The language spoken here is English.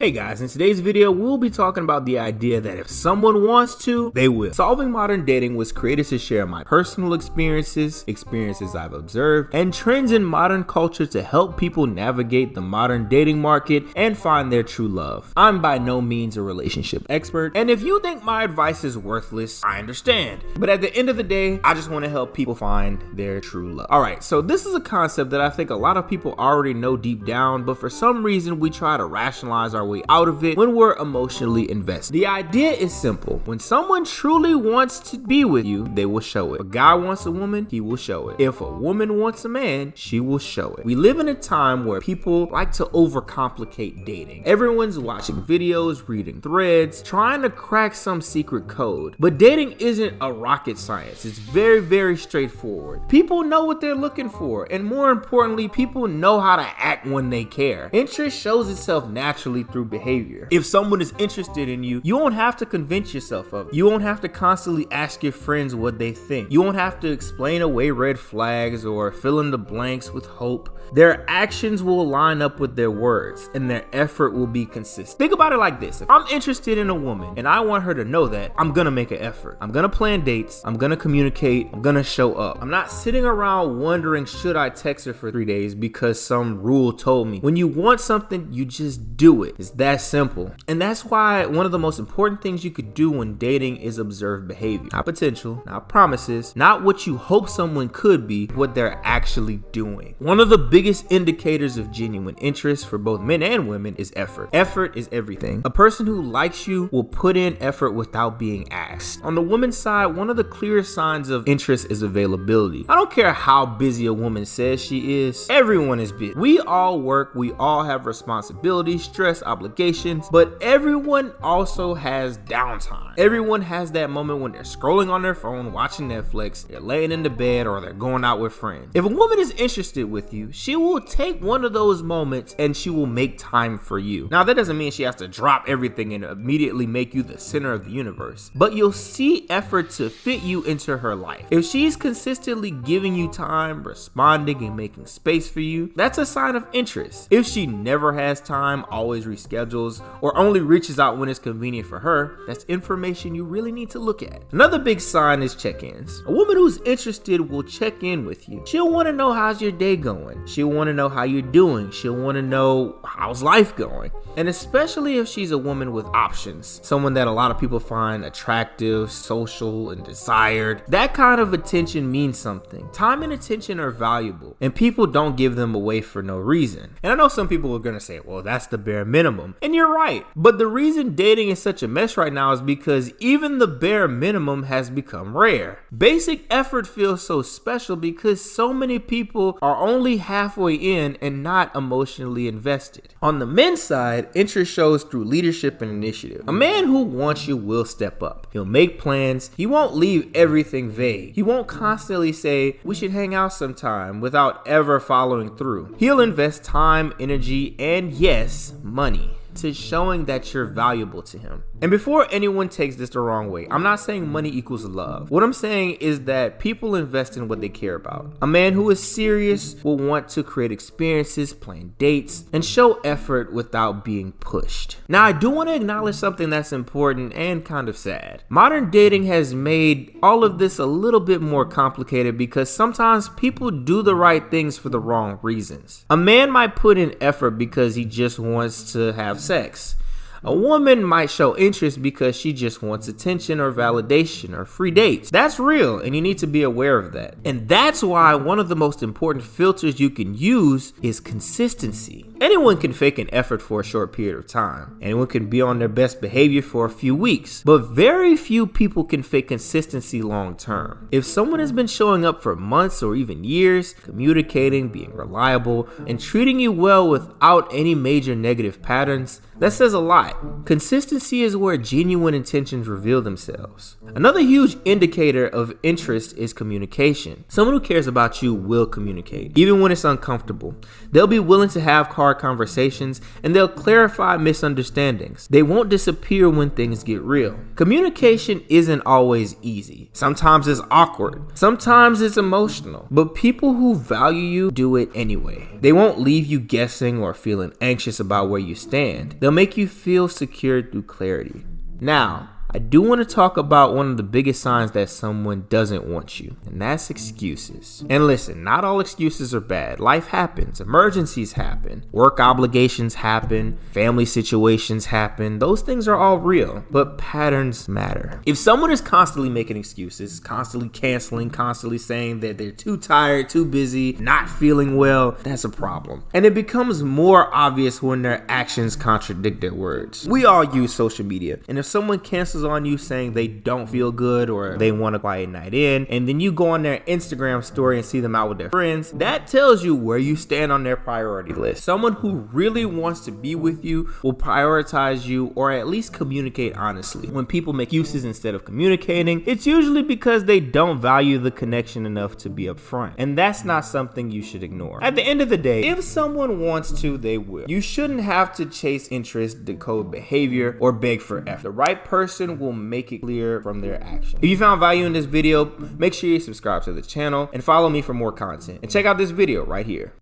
Hey guys, in today's video, we'll be talking about the idea that if someone wants to, they will. Solving Modern Dating was created to share my personal experiences I've observed, and trends in modern culture to help people navigate the modern dating market and find their true love. I'm by no means a relationship expert, and if you think my advice is worthless, I understand. But at the end of the day, I just want to help people find their true love. Alright, so this is a concept that I think a lot of people already know deep down, but for some reason we try to rationalize our way out of it when we're emotionally invested. The idea is simple. When someone truly wants to be with you, they will show it. If a guy wants a woman, he will show it. If a woman wants a man, she will show it. We live in a time where people like to overcomplicate dating. Everyone's watching videos, reading threads, trying to crack some secret code. But dating isn't a rocket science. It's very, very straightforward. People know what they're looking for, and more importantly, people know how to act when they care. Interest shows itself naturally through behavior. If someone is interested in you, you won't have to convince yourself of it. You won't have to constantly ask your friends what they think. You won't have to explain away red flags or fill in the blanks with hope. Their actions will line up with their words, and their effort will be consistent. Think about it like this. If I'm interested in a woman and I want her to know that, I'm gonna make an effort. I'm gonna plan dates. I'm gonna communicate. I'm gonna show up. I'm not sitting around wondering, should I text her for 3 days because some rule told me. When you want something, you just do it. It's that simple. And that's why one of the most important things you could do when dating is observe behavior. Not potential, not promises, not what you hope someone could be, what they're actually doing. One of the biggest indicators of genuine interest for both men and women is effort. Effort is everything. A person who likes you will put in effort without being asked. On the woman's side, one of the clearest signs of interest is availability. I don't care how busy a woman says she is. Everyone is busy. We all work, we all have responsibilities, stress, obligations, but everyone also has downtime. Everyone has that moment when they're scrolling on their phone, watching Netflix, they're laying in the bed, or they're going out with friends. If a woman is interested with you, she will take one of those moments and she will make time for you. Now, that doesn't mean she has to drop everything and immediately make you the center of the universe, but you'll see effort to fit you into her life. If she's consistently giving you time, responding, and making space for you, that's a sign of interest. If she never has time, always reschedules, or only reaches out when it's convenient for her, that's information you really need to look at. Another big sign is check-ins. A woman who's interested will check in with you. She'll want to know, how's your day going? She'll want to know how you're doing. She'll want to know, how's life going? And especially if she's a woman with options, someone that a lot of people find attractive, social, and desired. That kind of attention means something. Time and attention are valuable, and people don't give them away for no reason. And I know some people are gonna say, well, that's the bare minimum. And you're right. But the reason dating is such a mess right now is because even the bare minimum has become rare. Basic effort feels so special because so many people are only halfway in and not emotionally invested. On the men's side, interest shows through leadership and initiative. A man who wants you will step up. He'll make plans. He won't leave everything vague. He won't constantly say, we should hang out sometime, without ever following through. He'll invest time, energy, and yes, money to showing that you're valuable to him. And before anyone takes this the wrong way, I'm not saying money equals love. What I'm saying is that people invest in what they care about. A man who is serious will want to create experiences, plan dates, and show effort without being pushed. Now, I do want to acknowledge something that's important and kind of sad. Modern dating has made all of this a little bit more complicated because sometimes people do the right things for the wrong reasons. A man might put in effort because he just wants to have sex. A woman might show interest because she just wants attention or validation or free dates. That's real, and you need to be aware of that. And that's why one of the most important filters you can use is consistency. Anyone can fake an effort for a short period of time. Anyone can be on their best behavior for a few weeks, but very few people can fake consistency long term. If someone has been showing up for months or even years, communicating, being reliable, and treating you well without any major negative patterns, that says a lot. Consistency is where genuine intentions reveal themselves. Another huge indicator of interest is communication. Someone who cares about you will communicate, even when it's uncomfortable. They'll be willing to have hard conversations, and they'll clarify misunderstandings. They won't disappear when things get real. Communication isn't always easy. Sometimes it's awkward. Sometimes it's emotional. But people who value you do it anyway. They won't leave you guessing or feeling anxious about where you stand. They'll make you feel secure through clarity. Now, I do want to talk about one of the biggest signs that someone doesn't want you, and that's excuses. And listen, not all excuses are bad. Life happens. Emergencies happen. Work obligations happen. Family situations happen. Those things are all real, but patterns matter. If someone is constantly making excuses, constantly canceling, constantly saying that they're too tired, too busy, not feeling well, that's a problem. And it becomes more obvious when their actions contradict their words. We all use social media, and if someone cancels on you saying they don't feel good or they want a quiet night in, and then you go on their Instagram story and see them out with their friends, that tells you where you stand on their priority list. Someone who really wants to be with you will prioritize you, or at least communicate honestly. When people make excuses instead of communicating, it's usually because they don't value the connection enough to be upfront, and that's not something you should ignore. At the end of the day, if someone wants to, they will. You shouldn't have to chase interest, decode behavior, or beg for effort. The right person will make it clear from their action. If you found value in this video, make sure you subscribe to the channel and follow me for more content. And check out this video right here.